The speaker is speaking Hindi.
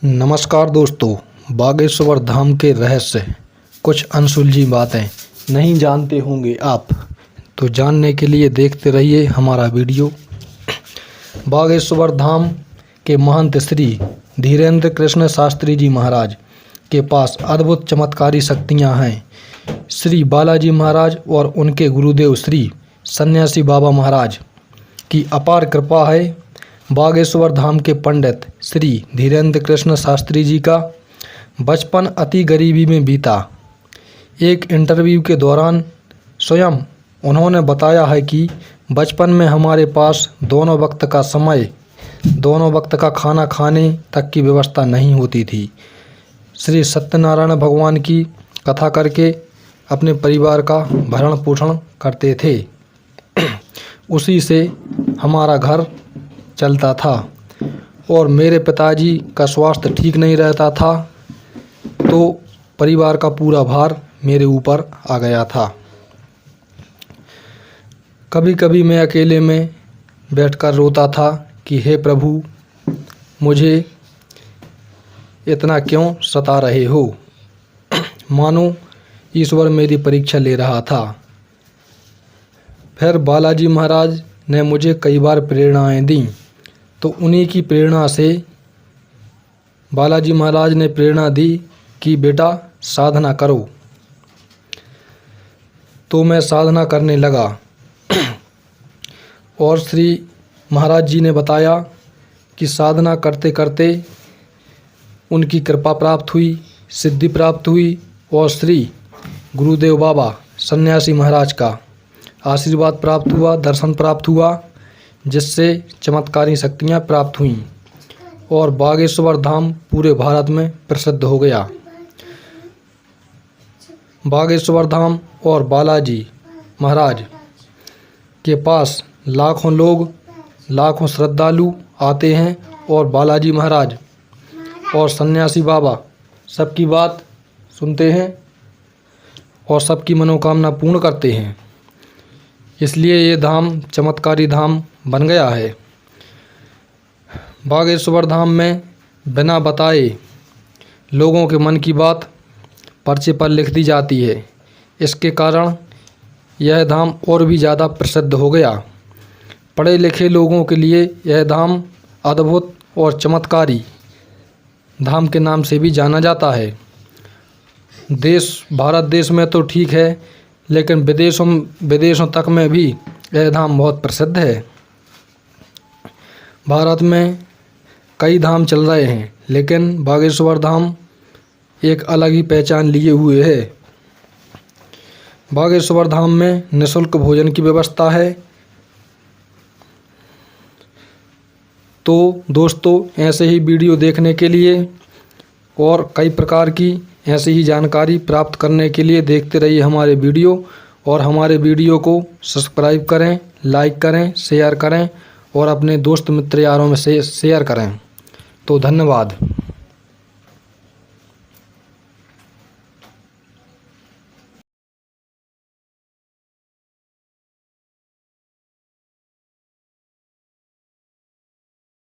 नमस्कार दोस्तों, बागेश्वर धाम के रहस्य कुछ अनसुलझी बातें नहीं जानते होंगे आप, तो जानने के लिए देखते रहिए हमारा वीडियो। बागेश्वर धाम के महंत श्री धीरेन्द्र कृष्ण शास्त्री जी महाराज के पास अद्भुत चमत्कारी शक्तियां हैं। श्री बालाजी महाराज और उनके गुरुदेव श्री सन्यासी बाबा महाराज की अपार कृपा है। बागेश्वर धाम के पंडित श्री धीरेन्द्र कृष्ण शास्त्री जी का बचपन अति गरीबी में बीता। एक इंटरव्यू के दौरान स्वयं उन्होंने बताया है कि बचपन में हमारे पास दोनों वक्त का समय, दोनों वक्त का खाना खाने तक की व्यवस्था नहीं होती थी। श्री सत्यनारायण भगवान की कथा करके अपने परिवार का भरण पोषण करते थे। उसी से हमारा घर चलता था और मेरे पिताजी का स्वास्थ्य ठीक नहीं रहता था, तो परिवार का पूरा भार मेरे ऊपर आ गया था। कभी कभी मैं अकेले में बैठकर रोता था कि हे प्रभु, मुझे इतना क्यों सता रहे हो। मानो ईश्वर मेरी परीक्षा ले रहा था। फिर बालाजी महाराज ने मुझे कई बार प्रेरणाएं दी, तो उन्हीं की प्रेरणा से बालाजी महाराज ने प्रेरणा दी कि बेटा साधना करो। तो मैं साधना करने लगा और श्री महाराज जी ने बताया कि साधना करते करते उनकी कृपा प्राप्त हुई, सिद्धि प्राप्त हुई और श्री गुरुदेव बाबा सन्यासी महाराज का आशीर्वाद प्राप्त हुआ, दर्शन प्राप्त हुआ, जिससे चमत्कारी शक्तियाँ प्राप्त हुईं और बागेश्वर धाम पूरे भारत में प्रसिद्ध हो गया। बागेश्वर धाम और बालाजी महाराज के पास लाखों लोग, लाखों श्रद्धालु आते हैं और बालाजी महाराज और सन्यासी बाबा सबकी बात सुनते हैं और सबकी मनोकामना पूर्ण करते हैं। इसलिए ये धाम चमत्कारी धाम बन गया है। बागेश्वर धाम में बिना बताए लोगों के मन की बात पर्चे पर लिख दी जाती है। इसके कारण यह धाम और भी ज़्यादा प्रसिद्ध हो गया। पढ़े लिखे लोगों के लिए यह धाम अद्भुत और चमत्कारी धाम के नाम से भी जाना जाता है। भारत देश में तो ठीक है, लेकिन विदेशों तक में भी यह धाम बहुत प्रसिद्ध है। भारत में कई धाम चल रहे हैं, लेकिन बागेश्वर धाम एक अलग ही पहचान लिए हुए है। बागेश्वर धाम में निःशुल्क भोजन की व्यवस्था है। तो दोस्तों, ऐसे ही वीडियो देखने के लिए और कई प्रकार की ऐसी ही जानकारी प्राप्त करने के लिए देखते रहिए हमारे वीडियो और हमारे वीडियो को सब्सक्राइब करें, लाइक करें, शेयर करें और अपने दोस्त मित्र यारों में से शेयर करें। तो धन्यवाद।